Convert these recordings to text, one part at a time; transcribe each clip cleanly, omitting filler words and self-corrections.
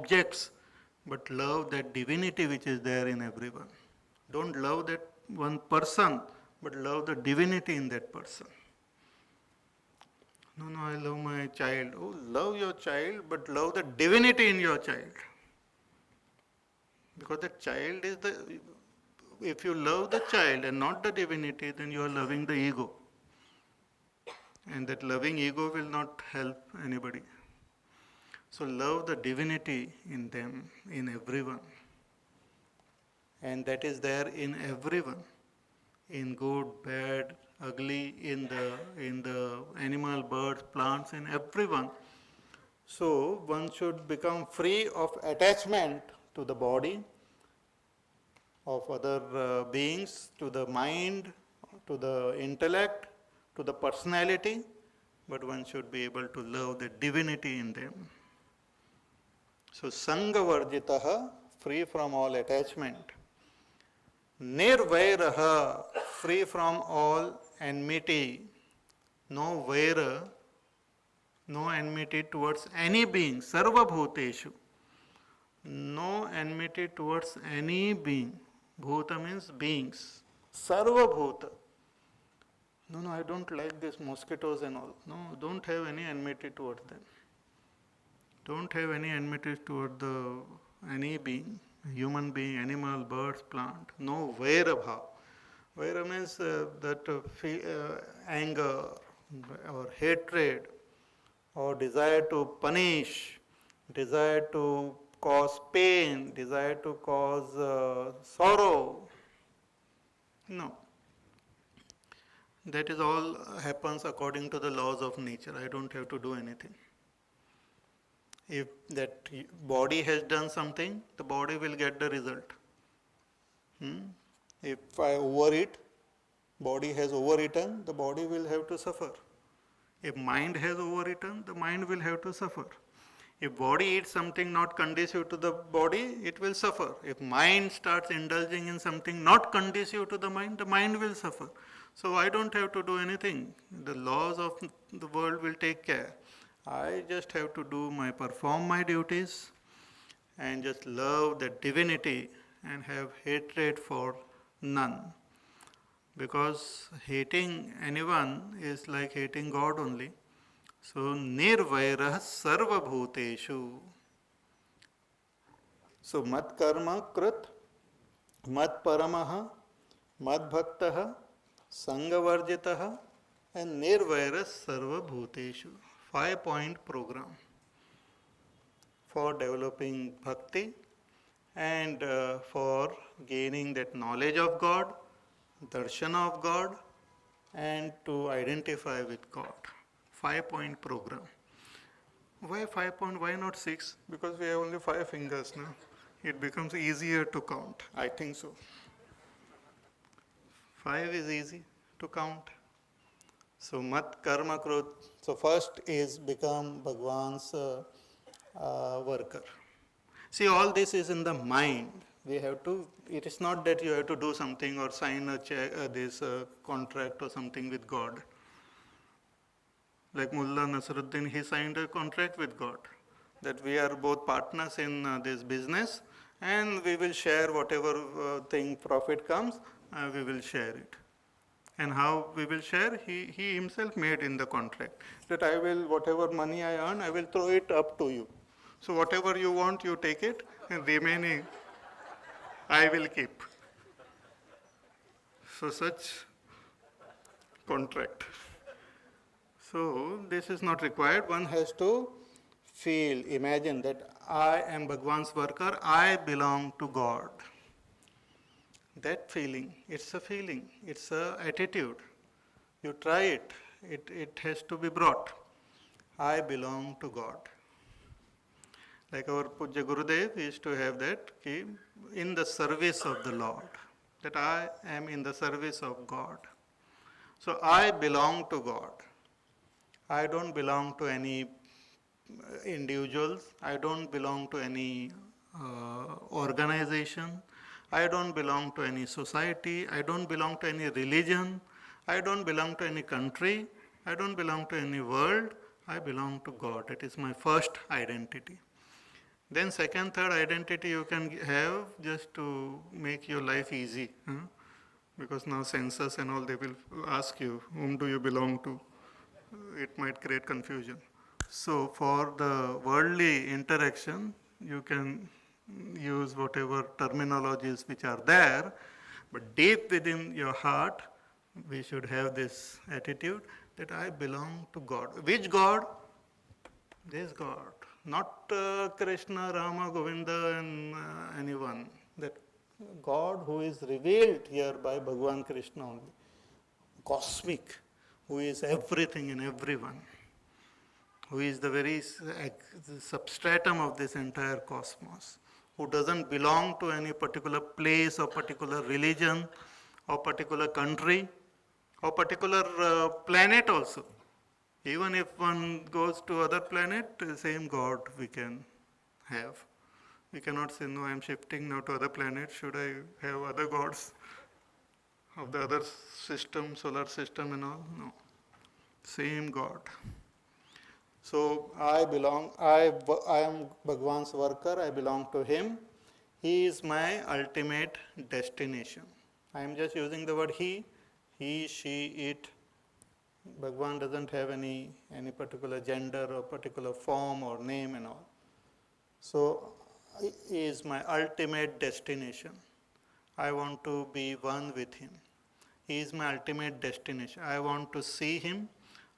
objects, but love that divinity which is there in everyone. Don't love that one person, but love the divinity in that person. No, I love my child. Oh, love your child, but love the divinity in your child. Because the child is if you love the child and not the divinity, then you are loving the ego. And that loving ego will not help anybody. So love the divinity in them, in everyone. And that is there in everyone. In good, bad, ugly, in the animal, birds, plants, in everyone. So one should become free of attachment to the body, of other beings, to the mind, to the intellect, to the personality, but one should be able to love the divinity in them. So sangavarjitaha, free from all attachment. Nirvairaha, free from all enmity. No vaira, no enmity towards any being. Sarva bhuteshu. No enmity towards any being. Bhuta means beings. Sarva bhuta. No, I don't like these mosquitoes and all. No, don't have any enmity towards them. Don't have any enmity toward any being. Human being, animal, birds, plant. No vaira bhav. Vaira means anger or hatred or desire to punish, desire to cause pain, desire to cause sorrow. No. That is all happens according to the laws of nature. I don't have to do anything. If that body has done something, the body will get the result. If I overeat, body has overeaten, the body will have to suffer. If mind has overeaten, the mind will have to suffer. If body eats something not conducive to the body, it will suffer. If mind starts indulging in something not conducive to the mind will suffer. So I don't have to do anything. The laws of the world will take care. I just have to perform my duties and just love the divinity and have hatred for none. Because hating anyone is like hating God only. So nirvairah sarva bhuteshu. So mat karma krit, mat paramaha, mat bhaktaha, sangavarjitaha and nirvairah sarva bhuteshu. 5-point program for developing bhakti and for gaining that knowledge of God, darshana of God, and to identify with God. 5-point program. Why 5 point? Why not 6? Because we have only 5 fingers now. It becomes easier to count. I think so. 5 is easy to count. So mat karma krut. So first is become Bhagwan's worker. See, all this is in the mind. We have to. It is not that you have to do something or sign a check, this contract or something with God. Like Mullah Nasruddin, he signed a contract with God that we are both partners in this business and we will share whatever profit comes, we will share it. And how we will share, he himself made in the contract that I will, whatever money I earn, I will throw it up to you. So whatever you want, you take it, and remaining, I will keep. So such contract. So this is not required. One has to feel, imagine that I am Bhagwan's worker, I belong to God. That feeling, it's a feeling, it's a attitude. You try it, it has to be brought. I belong to God. Like our Pujya Gurudev used to have that, in the service of the Lord, that I am in the service of God. So I belong to God. I don't belong to any individuals, I don't belong to any organization, I don't belong to any society, I don't belong to any religion, I don't belong to any country, I don't belong to any world, I belong to God. It is my first identity. Then second, third identity you can have just to make your life easy. Because now census and all, they will ask you, whom do you belong to? It might create confusion. So for the worldly interaction, you can use whatever terminologies which are there, but deep within your heart, we should have this attitude that I belong to God. Which God? This God. Not Krishna, Rama, Govinda and anyone. That God who is revealed here by Bhagavan Krishna only. Cosmic, who is everything and everyone, who is the very substratum of this entire cosmos, who doesn't belong to any particular place or particular religion or particular country or particular planet also. Even if one goes to other planet, the same God we can have. We cannot say, no, I am shifting now to other planet, should I have other gods of the other system, solar system and all? No. Same God. So I am Bhagwan's worker, I belong to him. He is my ultimate destination. I am just using the word he, she, it. Bhagwan doesn't have any particular gender or particular form or name and all. So he is my ultimate destination. I want to be one with him. He is my ultimate destination. I want to see him,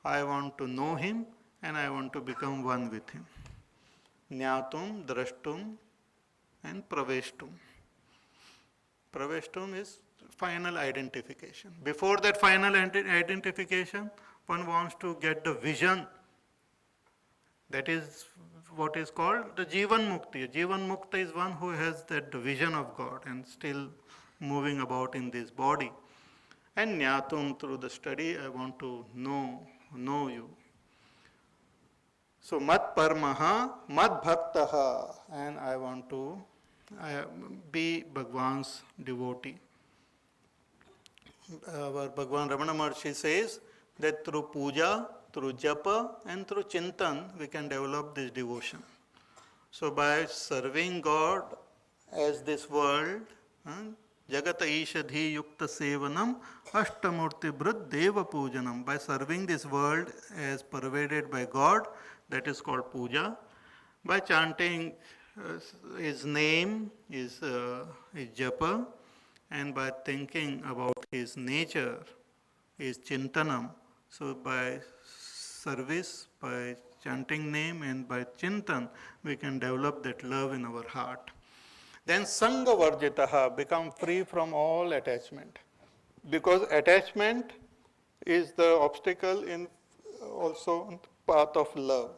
I want to know him, and I want to become one with him. Jnatum, drashtum, and praveshtum. Praveshtum is final identification. Before that final identification, one wants to get the vision. That is what is called the Jivan Mukti. Jivan Mukta is one who has that vision of God and still moving about in this body. And Jnatum, through the study, I want to know you. So Mat Parmaha, Mat Bhaktaha, and I want to be Bhagwan's devotee. Our Bhagwan Ramana Maharshi says that through puja, through japa, and through chintan, we can develop this devotion. So by serving God as this world, Jagata Ishadhi Yukta Sevanam Ashtamurti Brud Deva Pujanam. By serving this world as pervaded by God, that is called puja. By chanting his name is japa, and by thinking about his nature is chintanam. So by service, by chanting name and by chintan, we can develop that love in our heart. Then sangha varjitaha, become free from all attachment. Because attachment is the obstacle in also path of love.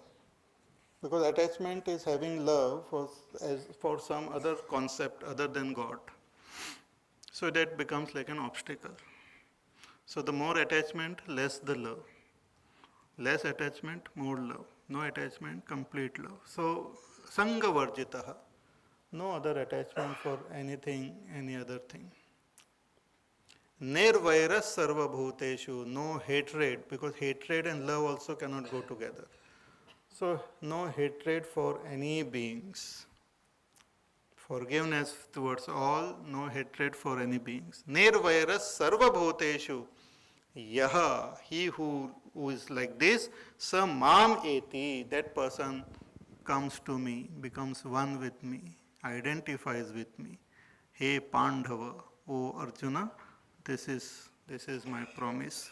Because attachment is having love for some other concept other than God. So that becomes like an obstacle. So the more attachment, less the love. Less attachment, more love. No attachment, complete love. So sangha varjitaha. No other attachment for anything, any other thing. Nirvairas sarva bhuteshu, no hatred, because hatred and love also cannot go together. So no hatred for any beings. Forgiveness towards all, no hatred for any beings. Nirvairas sarva bhuteshu, yaha, he who is like this, sa mam eti, that person comes to me, becomes one with me, identifies with me. Hey Pandava, O Arjuna, this is my promise.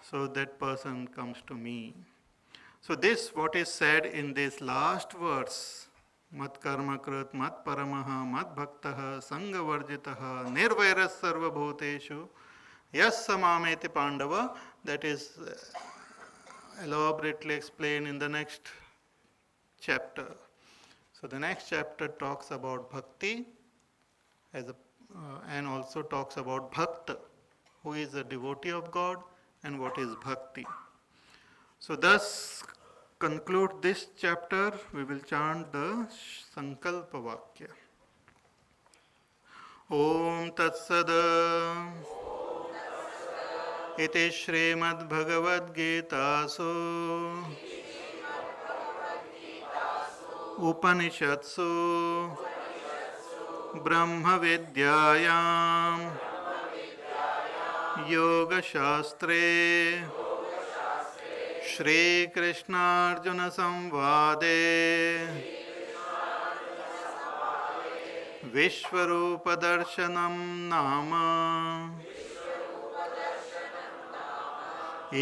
So that person comes to me. So this, what is said in this last verse, mat karma krit, mat paramaha, mat bhaktaha, sangha varjitaha, nirvairas sarva bhuteshu, yas samameti Pandava, that is elaborately explained in the next chapter. So the next chapter talks about bhakti and also talks about bhakta, who is a devotee of God, and what is bhakti. So thus conclude this chapter, we will chant the Sankalpa Vakya. Om Tat Sada Iti Srimad Bhagavad Gita So उपनिषत्सु ब्रह्मविद्यायां योगशास्त्रे श्रीकृष्णार्जुनसंवादे विश्वरूपदर्शनं नाम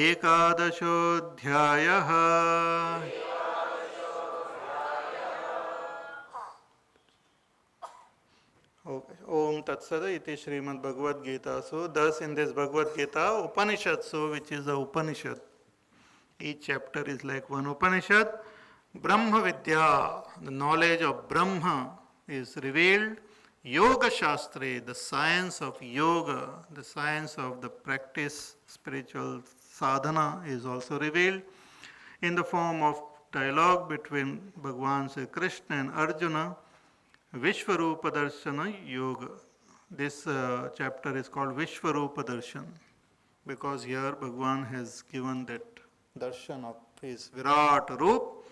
एकादशोऽध्यायः। Om Tatsada iti Srimad Bhagavad Gita. So thus in this Bhagavad Gita, Upanishadsu, which is a Upanishad, each chapter is like one Upanishad. Brahma Vidya, the knowledge of Brahma is revealed. Yoga Shastre, the science of yoga, the science of the practice, spiritual sadhana is also revealed in the form of dialogue between Bhagavan Sri Krishna and Arjuna. Vishwarupa Darshana Yoga. This chapter is called Vishwarupa Darshan because here Bhagavan has given that darshan of his Virat Roop.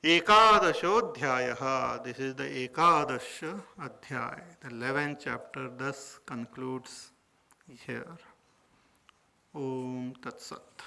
Ekadashodhyayaha. This is the Ekadasha Adhyay. The 11th chapter thus concludes here. Om Tat Sat.